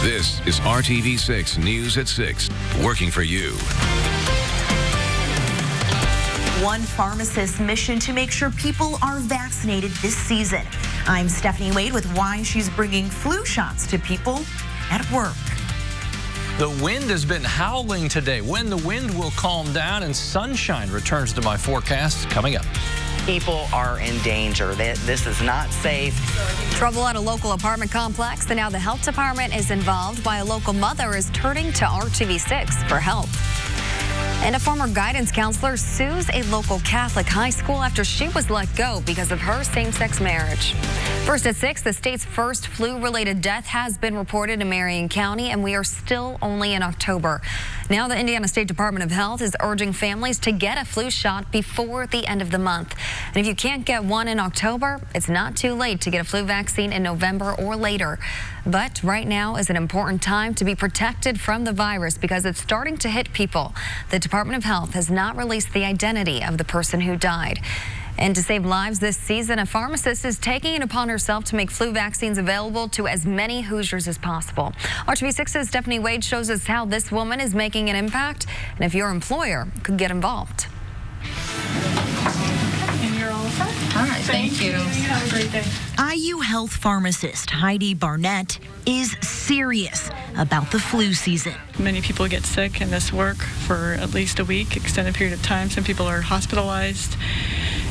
This is RTV6 News at 6, working for you. One pharmacist's mission to make sure people are vaccinated this season. I'm Stephanie Wade with why she's bringing flu shots to people at work. The wind has been howling today. When the wind will calm down and sunshine returns to my forecast coming up. People are in danger. This is not safe. Trouble at a local apartment complex, and now the health department is involved while a local mother is turning to RTV6 for help. And a former guidance counselor sues a local Catholic high school after she was let go because of her same-sex marriage. First at 6, the state's first flu-related death has been reported in Marion County, and we are still only in October. Now the Indiana State Department of Health is urging families to get a flu shot before the end of the month. And if you can't get one in October, it's not too late to get a flu vaccine in November or later. But right now is an important time to be protected from the virus because it's starting to hit people. The Department of Health has not released the identity of the person who died. And to save lives this season, a pharmacist is taking it upon herself to make flu vaccines available to as many Hoosiers as possible. RTV6's Stephanie Wade shows us how this woman is making an impact and if your employer could get involved. And you're all set? All right, thank you. You have a great day. IU Health pharmacist Heidi Barnett is serious about the flu season. Many people get sick in this work for at least a week, extended period of time. Some people are hospitalized,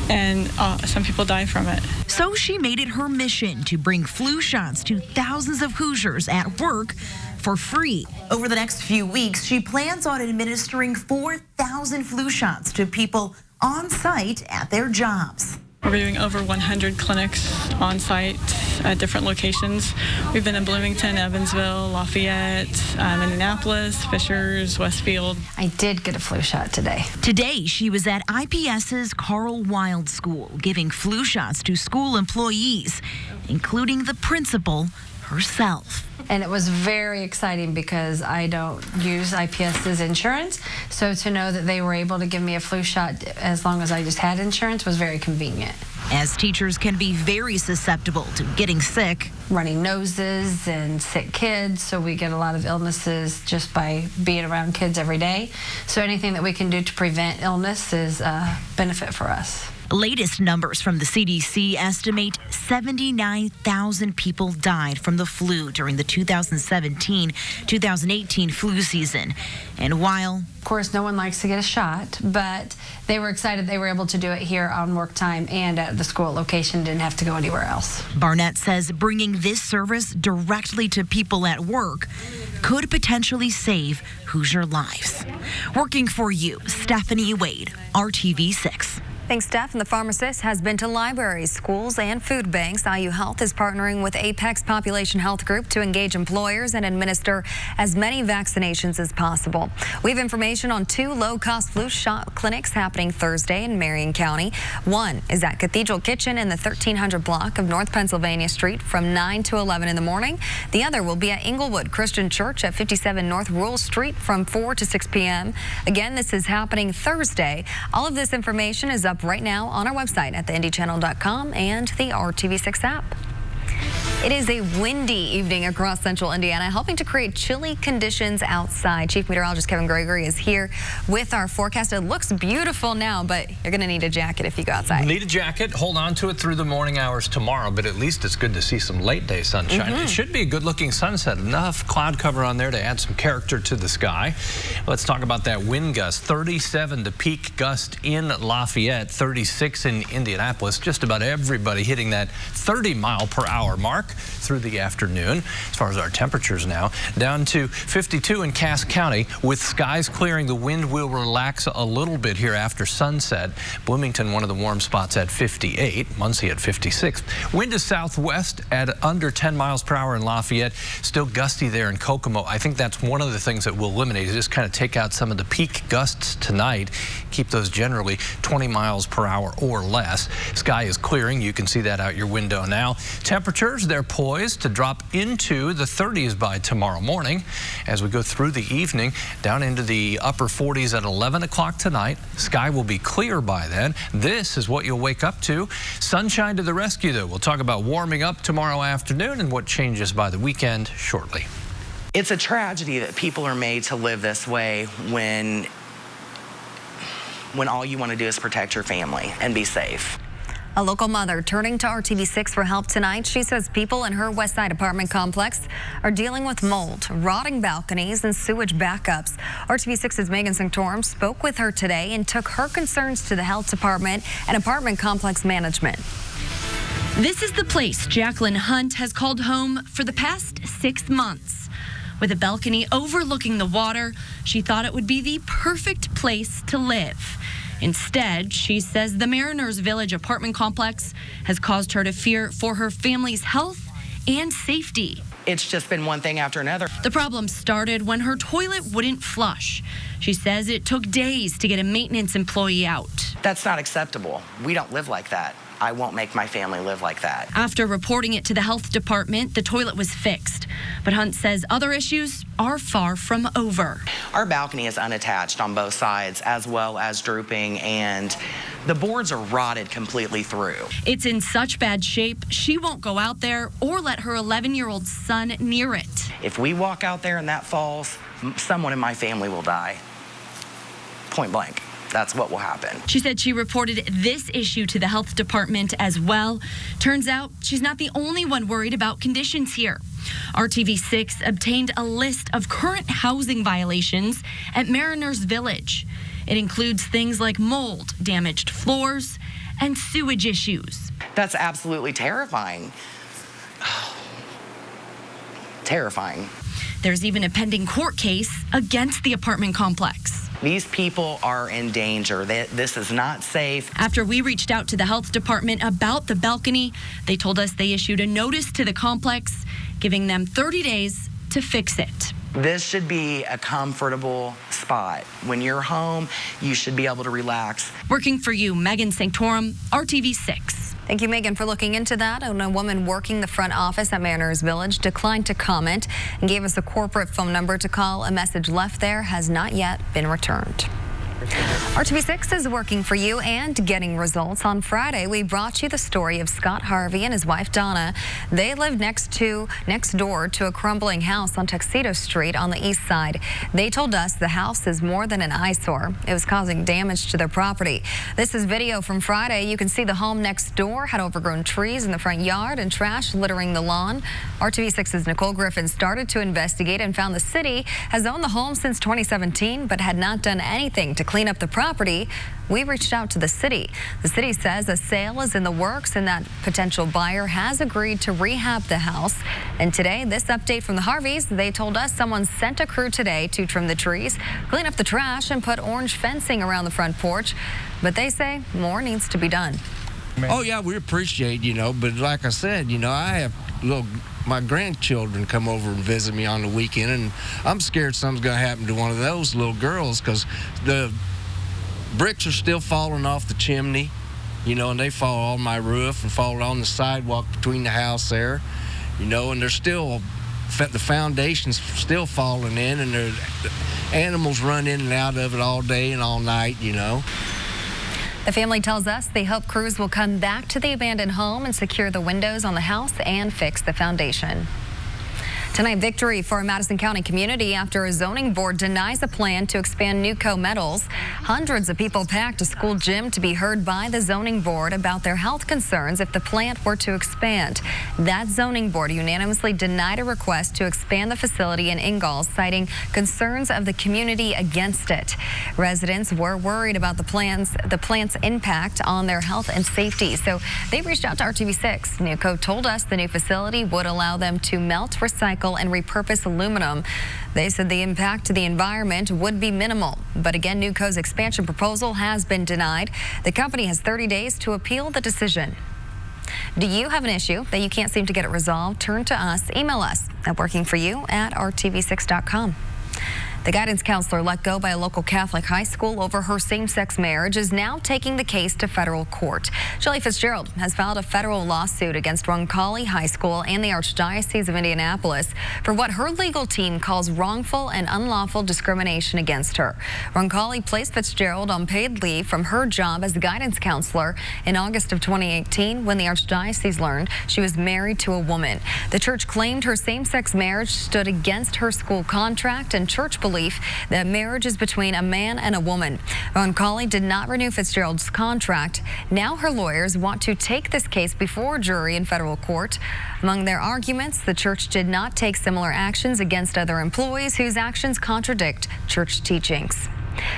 and some people die from it. So she made it her mission to bring flu shots to thousands of Hoosiers at work for free. Over the next few weeks, she plans on administering 4,000 flu shots to people on site at their jobs. We're doing over 100 clinics on site at different locations. We've been in Bloomington, Evansville, Lafayette, Indianapolis, Fishers, Westfield. I did get a flu shot today. Today, she was at IPS's Carl Wild School, giving flu shots to school employees, including the principal herself. And it was very exciting because I don't use IPS's insurance. So to know that they were able to give me a flu shot as long as I just had insurance was very convenient. As teachers can be very susceptible to getting sick. Running noses and sick kids, so we get a lot of illnesses just by being around kids every day. So anything that we can do to prevent illness is a benefit for us. Latest numbers from the CDC estimate 79,000 people died from the flu during the 2017-2018 flu season. And while, of course, no one likes to get a shot, but they were excited they were able to do it here on work time and at the school location, didn't have to go anywhere else. Barnett says bringing this service directly to people at work could potentially save Hoosier lives. Working for you, Stephanie Wade, RTV6. Thanks, Steph. And the pharmacist has been to libraries, schools, and food banks. IU Health is partnering with Apex Population Health Group to engage employers and administer as many vaccinations as possible. We have information on 2 low-cost flu shot clinics happening Thursday in Marion County. One is at Cathedral Kitchen in the 1300 block of North Pennsylvania Street from 9 to 11 in the morning. The other will be at Inglewood Christian Church at 57 North Rural Street from 4 to 6 p.m. Again, this is happening Thursday. All of this information is up right now on our website at theindychannel.com and the RTV6 app. It is a windy evening across central Indiana, helping to create chilly conditions outside. Chief Meteorologist Kevin Gregory is here with our forecast. It looks beautiful now, but you're going to need a jacket if you go outside. Need a jacket. Hold on to it through the morning hours tomorrow, but at least it's good to see some late day sunshine. It should be a good looking sunset. Enough cloud cover on there to add some character to the sky. Let's talk about that wind gust. 37 the peak gust in Lafayette, 36 in Indianapolis. Just about everybody hitting that 30-mile-per-hour mark through the afternoon. As far as our temperatures now, down to 52 in Cass County. With skies clearing, the wind will relax a little bit here after sunset. Bloomington, one of the warm spots at 58. Muncie at 56. Wind is southwest at under 10 miles per hour in Lafayette. Still gusty there in Kokomo. I think that's one of the things that we'll eliminate, is just kind of take out some of the peak gusts tonight. Keep those generally 20 miles per hour or less. Sky is clearing. You can see that out your window now. Temperatures, they're poised to drop into the 30s by tomorrow morning. As we go through the evening, down into the upper 40s at 11 o'clock tonight. Sky will be clear by then. This is what you'll wake up to. Sunshine to the rescue, though. We'll talk about warming up tomorrow afternoon and what changes by the weekend shortly. It's a tragedy that people are made to live this way when all you want to do is protect your family and be safe. A local mother turning to RTV6 for help tonight. She says people in her West Side apartment complex are dealing with mold, rotting balconies, and sewage backups. RTV6's Megan Santorum spoke with her today and took her concerns to the health department and apartment complex management. This is the place Jacqueline Hunt has called home for the past 6 months. With a balcony overlooking the water, she thought it would be the perfect place to live. Instead, she says the Mariners Village apartment complex has caused her to fear for her family's health and safety. It's just been one thing after another. The problem started when her toilet wouldn't flush. She says it took days to get a maintenance employee out. That's not acceptable. We don't live like that. I won't make my family live like that. After reporting it to the health department, the toilet was fixed. But Hunt says other issues are far from over. Our balcony is unattached on both sides, as well as drooping, and the boards are rotted completely through. It's in such bad shape, she won't go out there or let her 11-year-old son near it. If we walk out there and that falls, someone in my family will die. Point blank. That's what will happen. She said she reported this issue to the health department as well. Turns out she's not the only one worried about conditions here. RTV6 obtained a list of current housing violations at Mariners Village. It includes things like mold, damaged floors, and sewage issues. That's absolutely terrifying. Terrifying. There's even a pending court case against the apartment complex. These people are in danger. This is not safe. After we reached out to the health department about the balcony, they told us they issued a notice to the complex, giving them 30 days to fix it. This should be a comfortable spot. When you're home, you should be able to relax. Working for you, Megan Santorum, RTV6. Thank you, Megan, for looking into that. And a woman working the front office at Mariners Village declined to comment and gave us a corporate phone number to call. A message left there has not yet been returned. RTV6 is working for you and getting results. On Friday, we brought you the story of Scott Harvey and his wife Donna. They live next door to a crumbling house on Tuxedo Street on the east side. They told us the house is more than an eyesore. It was causing damage to their property. This is video from Friday. You can see the home next door had overgrown trees in the front yard and trash littering the lawn. RTV6's Nicole Griffin started to investigate and found the city has owned the home since 2017 but had not done anything to clean up the property. We reached out to the city. The city says a sale is in the works and that potential buyer has agreed to rehab the house. And today, this update from the Harveys, they told us someone sent a crew today to trim the trees, clean up the trash, and put orange fencing around the front porch. But they say more needs to be done. Oh, yeah, we appreciate, but like I said, I have my grandchildren come over and visit me on the weekend, and I'm scared something's going to happen to one of those little girls because the bricks are still falling off the chimney, and they fall on my roof and fall on the sidewalk between the house there, and they're still, the foundation's still falling in, and the animals run in and out of it all day and all night, The family tells us they hope crews will come back to the abandoned home and secure the windows on the house and fix the foundation. Tonight, victory for a Madison County community after a zoning board denies a plan to expand Nuco Metals. Hundreds of people packed a school gym to be heard by the zoning board about their health concerns if the plant were to expand. That zoning board unanimously denied a request to expand the facility in Ingalls, citing concerns of the community against it. Residents were worried about the plant's impact on their health and safety, so they reached out to RTV6. Nuco told us the new facility would allow them to melt, recycle, and repurpose aluminum. They said the impact to the environment would be minimal. But again, Nuco's expansion proposal has been denied. The company has 30 days to appeal the decision. Do you have an issue that you can't seem to get it resolved? Turn to us. Email us at workingforyou@rtv6.com. The guidance counselor let go by a local Catholic high school over her same-sex marriage is now taking the case to federal court. Shelley Fitzgerald has filed a federal lawsuit against Roncalli High School and the Archdiocese of Indianapolis for what her legal team calls wrongful and unlawful discrimination against her. Roncalli placed Fitzgerald on paid leave from her job as the guidance counselor in August of 2018 when the Archdiocese learned she was married to a woman. The church claimed her same-sex marriage stood against her school contract and church belief that marriage is between a man and a woman. Roncalli did not renew Fitzgerald's contract. Now her lawyers want to take this case before a jury in federal court. Among their arguments, the church did not take similar actions against other employees whose actions contradict church teachings.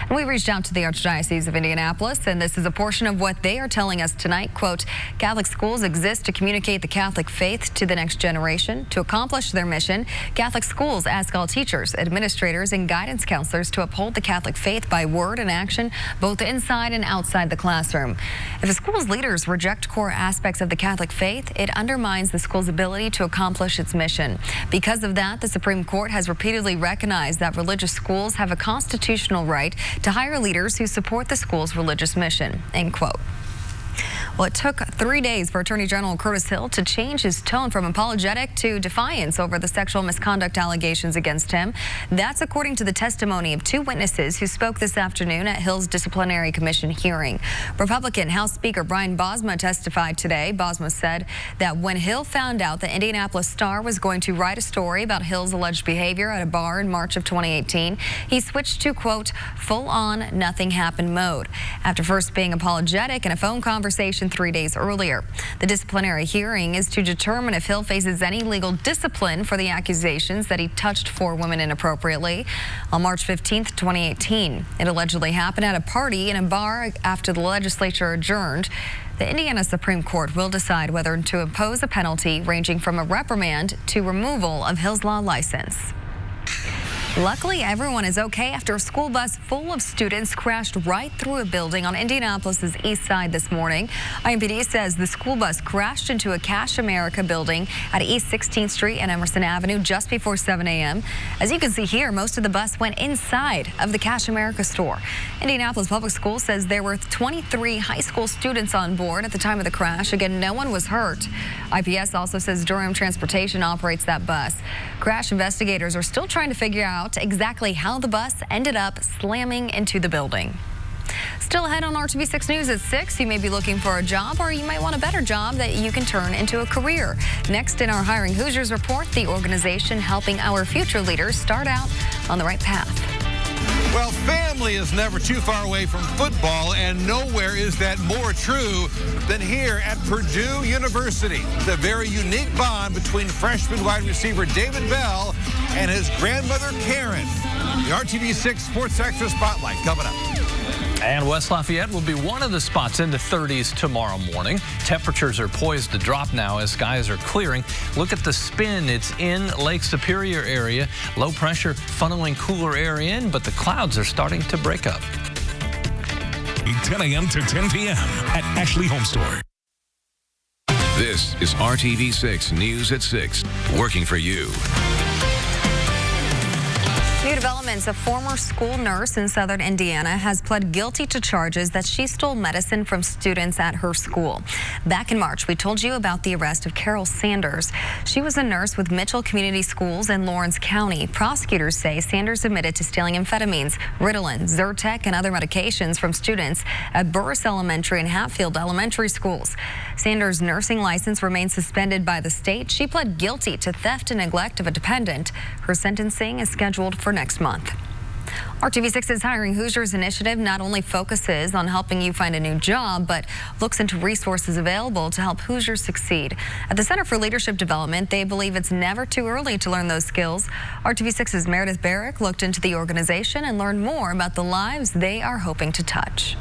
And we reached out to the Archdiocese of Indianapolis, and this is a portion of what they are telling us tonight. Quote, Catholic schools exist to communicate the Catholic faith to the next generation. To accomplish their mission, Catholic schools ask all teachers, administrators, and guidance counselors to uphold the Catholic faith by word and action, both inside and outside the classroom. If a school's leaders reject core aspects of the Catholic faith, it undermines the school's ability to accomplish its mission. Because of that, the Supreme Court has repeatedly recognized that religious schools have a constitutional right to hire leaders who support the school's religious mission, end quote. Well, it took 3 days for Attorney General Curtis Hill to change his tone from apologetic to defiance over the sexual misconduct allegations against him. That's according to the testimony of two witnesses who spoke this afternoon at Hill's disciplinary commission hearing. Republican House Speaker Brian Bosma testified today. Bosma said that when Hill found out the Indianapolis Star was going to write a story about Hill's alleged behavior at a bar in March of 2018, he switched to, quote, full-on nothing happened mode, after first being apologetic in a phone conversation 3 days earlier. The disciplinary hearing is to determine if Hill faces any legal discipline for the accusations that he touched 4 women inappropriately on March 15th, 2018. It allegedly happened at a party in a bar after the legislature adjourned. The Indiana Supreme Court will decide whether to impose a penalty ranging from a reprimand to removal of Hill's law license. Luckily, everyone is okay after a school bus full of students crashed right through a building on Indianapolis's east side this morning. IMPD says the school bus crashed into a Cash America building at East 16th Street and Emerson Avenue just before 7 a.m. As you can see here, most of the bus went inside of the Cash America store. Indianapolis Public Schools says there were 23 high school students on board at the time of the crash. Again, no one was hurt. IPS also says Durham Transportation operates that bus. Crash investigators are still trying to figure out exactly how the bus ended up slamming into the building. Still ahead on RTV6 News at 6, you may be looking for a job, or you might want a better job that you can turn into a career. Next in our Hiring Hoosiers report, the organization helping our future leaders start out on the right path. Well, family is never too far away from football, and nowhere is that more true than here at Purdue University. The very unique bond between freshman wide receiver David Bell and his grandmother Karen. The RTV6 Sports Extra Spotlight coming up. And West Lafayette will be one of the spots in the 30s tomorrow morning. Temperatures are poised to drop now as skies are clearing. Look at the spin. It's in Lake Superior area. Low pressure funneling cooler air in, but the clouds are starting to break up. 10 a.m. to 10 p.m. at Ashley Home Store. This is RTV6 News at 6, working for you. New developments. A former school nurse in southern Indiana has pled guilty to charges that she stole medicine from students at her school. Back in March, we told you about the arrest of Carol Sanders. She was a nurse with Mitchell Community Schools in Lawrence County. Prosecutors say Sanders admitted to stealing amphetamines, Ritalin, Zyrtec, and other medications from students at Burris Elementary and Hatfield Elementary schools. Sanders' nursing license remains suspended by the state. She pled guilty to theft and neglect of a dependent. Her sentencing is scheduled for next month. RTV6's Hiring Hoosiers initiative not only focuses on helping you find a new job, but looks into resources available to help Hoosiers succeed. At the Center for Leadership Development, they believe it's never too early to learn those skills. RTV6's Meredith Barrick looked into the organization and learned more about the lives they are hoping to touch.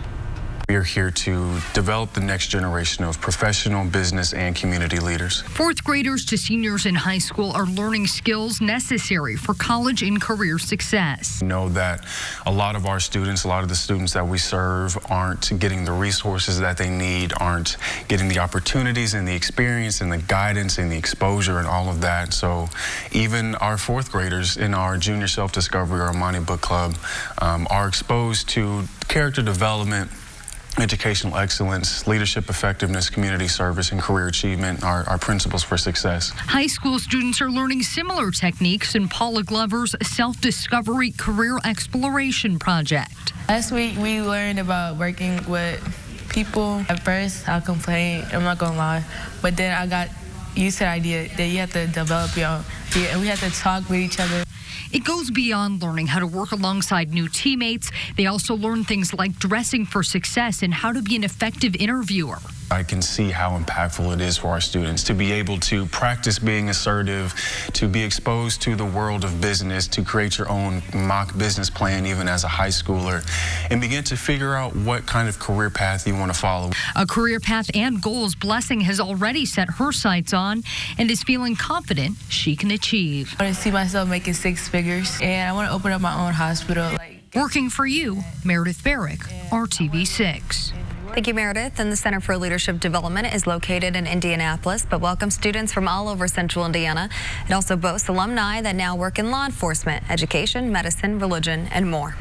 We are here to develop the next generation of professional, business, and community leaders. Fourth graders to seniors in high school are learning skills necessary for college and career success. We know that a lot of our students, a lot of the students that we serve aren't getting the resources that they need, aren't getting the opportunities and the experience and the guidance and the exposure and all of that. So even our fourth graders in our junior self-discovery or Amani Book Club are exposed to character development, educational excellence, leadership effectiveness, community service, and career achievement are our principles for success. High school students are learning similar techniques in Paula Glover's Self-Discovery Career Exploration Project. Last week, we learned about working with people. At first, I complained, I'm not gonna lie, but then I got used to the idea that you have to develop your own, and we have to talk with each other. It goes beyond learning how to work alongside new teammates. They also learn things like dressing for success and how to be an effective interviewer. I can see how impactful it is for our students to be able to practice being assertive, to be exposed to the world of business, to create your own mock business plan even as a high schooler, and begin to figure out what kind of career path you want to follow. A career path and goals Blessing has already set her sights on and is feeling confident she can achieve. I want to see myself making 6 figures, and I want to open up my own hospital. Working for you, Meredith Barrick, RTV6. Thank you, Meredith. And the Center for Leadership Development is located in Indianapolis, but welcomes students from all over central Indiana. It also boasts alumni that now work in law enforcement, education, medicine, religion, and more.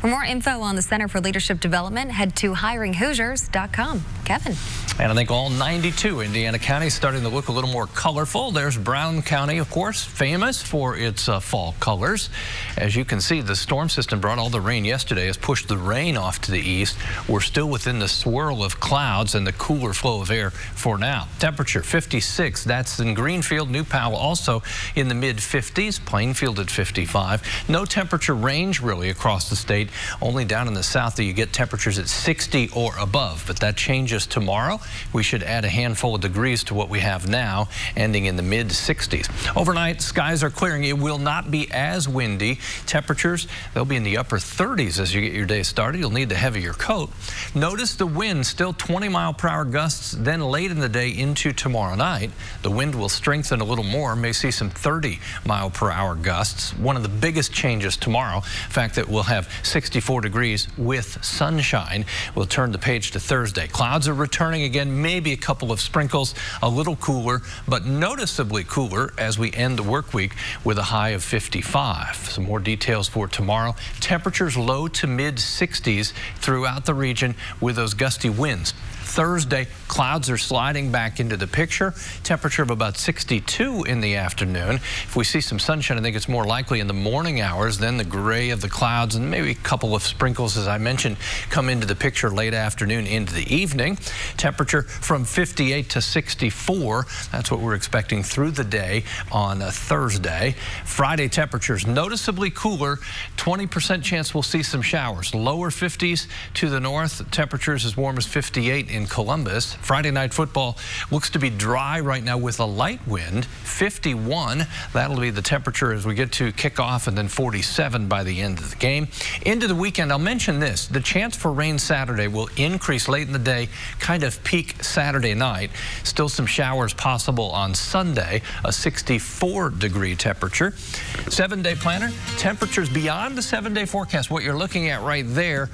For more info on the Center for Leadership Development, head to hiringhoosiers.com. Kevin. And I think all 92 Indiana counties starting to look a little more colorful. There's Brown County, of course, famous for its fall colors. As you can see, the storm system brought all the rain yesterday, has pushed the rain off to the east. We're still within the swirl of clouds and the cooler flow of air for now. Temperature 56, that's in Greenfield. New Powell also in the mid-50s. Plainfield at 55. No temperature range really across the state. Only down in the south that you get temperatures at 60 or above, but that changes tomorrow. We should add a handful of degrees to what we have now, ending in the mid-60s. Overnight, skies are clearing. It will not be as windy. Temperatures, they'll be in the upper 30s as you get your day started. You'll need the heavier coat. Notice the wind, still 20-mile-per-hour gusts, then late in the day into tomorrow night. The wind will strengthen a little more. May see some 30-mile-per-hour gusts. One of the biggest changes tomorrow, the fact that we'll have 64 degrees with sunshine. We'll turn the page to Thursday. Clouds are returning again, maybe a couple of sprinkles, a little cooler, but noticeably cooler as we end the work week with a high of 55. Some more details for tomorrow. Temperatures low to mid 60s throughout the region with those gusty winds. Thursday, clouds are sliding back into the picture. Temperature of about 62 in the afternoon. If we see some sunshine, I think it's more likely in the morning hours. Then the gray of the clouds and maybe a couple of sprinkles, as I mentioned, come into the picture late afternoon into the evening. Temperature from 58 to 64. That's what we're expecting through the day on a Thursday. Friday, temperatures noticeably cooler. 20% chance we'll see some showers. Lower 50s to the north. Temperatures as warm as 58 in Columbus. Friday night football looks to be dry right now with a light wind. 51. That'll be the temperature as we get to kickoff, and then 47 by the end of the game. Into the weekend, I'll mention this. The chance for rain Saturday will increase late in the day, kind of peak Saturday night. Still some showers possible on Sunday, a 64-degree temperature. 7-day planner, temperatures beyond the 7-day forecast. What you're looking at right there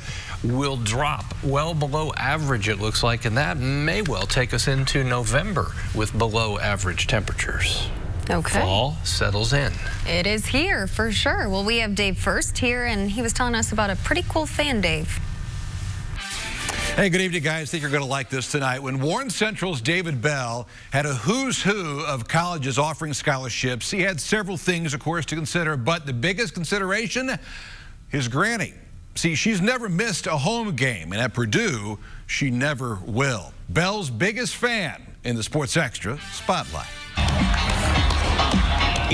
will drop well below average, it looks like, and that may well take us into November with below average temperatures. Okay. Fall settles in. It is here for sure. Well, we have Dave first here, and he was telling us about a pretty cool fan, Dave. Hey, good evening, guys. I think you're going to like this tonight. When Warren Central's David Bell had a who's who of colleges offering scholarships, he had several things, of course, to consider, but the biggest consideration, his granny. See, she's never missed a home game, and at Purdue, she never will. Bell's biggest fan in the Sports Extra Spotlight.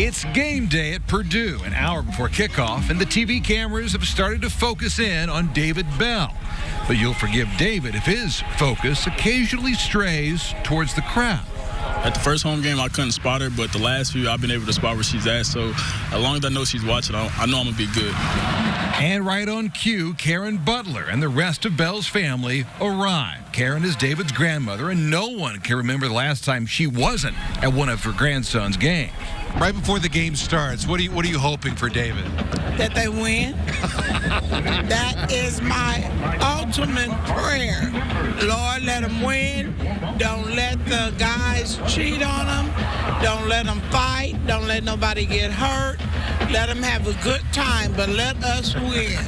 It's game day at Purdue, an hour before kickoff, and the TV cameras have started to focus in on David Bell. But you'll forgive David if his focus occasionally strays towards the crowd. At the first home game, I couldn't spot her, but the last few, I've been able to spot where she's at. So as long as I know she's watching, I know I'm going to be good. And right on cue, Karen Butler and the rest of Belle's family arrive. Karen is David's grandmother, and no one can remember the last time she wasn't at one of her grandson's games. Right before the game starts, what are you hoping for David? That they win. That is my ultimate prayer. Lord, let them win. Don't let the guys cheat on them. Don't let them fight. Don't let nobody get hurt. Let them have a good time, but let us win.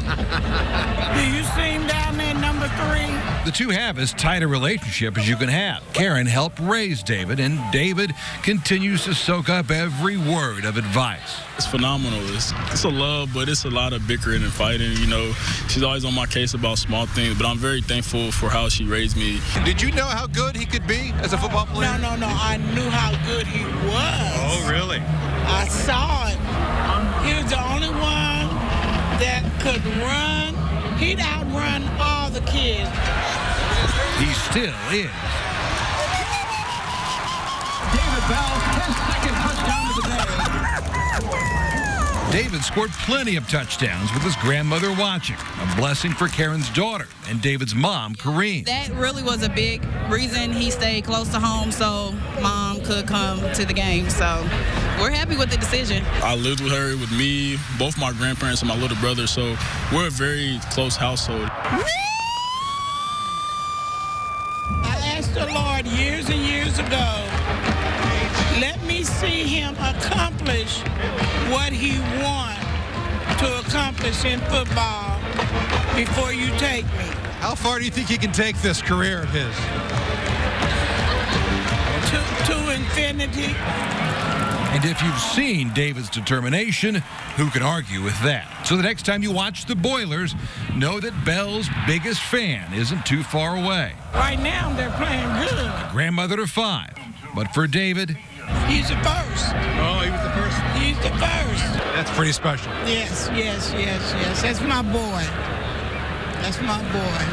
Do you see him down there, number 3? The two have as tight a relationship as you can have. Karen helped raise David, and David continues to soak up every word of advice. It's phenomenal. It's a love, but it's a lot of bickering and fighting. You know, she's always on my case about small things, but I'm very thankful for how she raised me. Did you know how good he could be as a football player? No. I knew how good he was. Oh, really? I saw it. He was the only one that could run. He'd outrun all the kids. He still is. David Bell, 10-second touchdown to the day. David scored plenty of touchdowns with his grandmother watching. A blessing for Karen's daughter and David's mom, Corrine. That really was a big reason he stayed close to home so Mom could come to the game. So we're happy with the decision. I lived with her, with me, both my grandparents and my little brother, so we're a very close household. I asked the Lord years and years ago, let me see him accomplish what he wants to accomplish in football before you take me. How far do you think he can take this career of his? To infinity. And if you've seen David's determination, who can argue with that? So the next time you watch the Boilers, know that Belle's biggest fan isn't too far away. Right now, they're playing good. Grandmother to 5. But for David, he's the first. Oh, he was the first? He's the first. That's pretty special. Yes. That's my boy. That's my boy.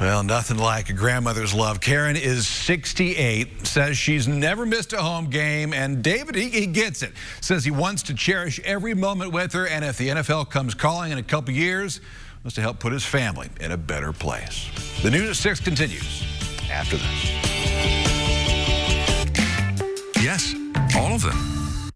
Well, nothing like a grandmother's love. Karen is 68, says she's never missed a home game, and David, he gets it. Says he wants to cherish every moment with her, and if the NFL comes calling in a couple years, wants to help put his family in a better place. The News at 6 continues after this. Yes, all of them.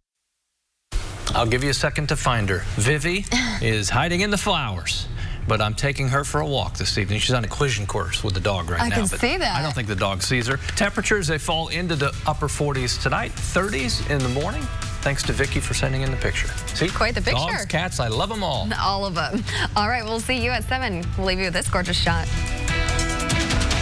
I'll give you a second to find her. Vivi is hiding in the flowers. But I'm taking her for a walk this evening. She's on a collision course with the dog right now. I can see that. I don't think the dog sees her. Temperatures, they fall into the upper 40s tonight, 30s in the morning. Thanks to Vicky for sending in the picture. See? Quite the picture. Dogs, cats, I love them all. All of them. All right, we'll see you at 7. We'll leave you with this gorgeous shot.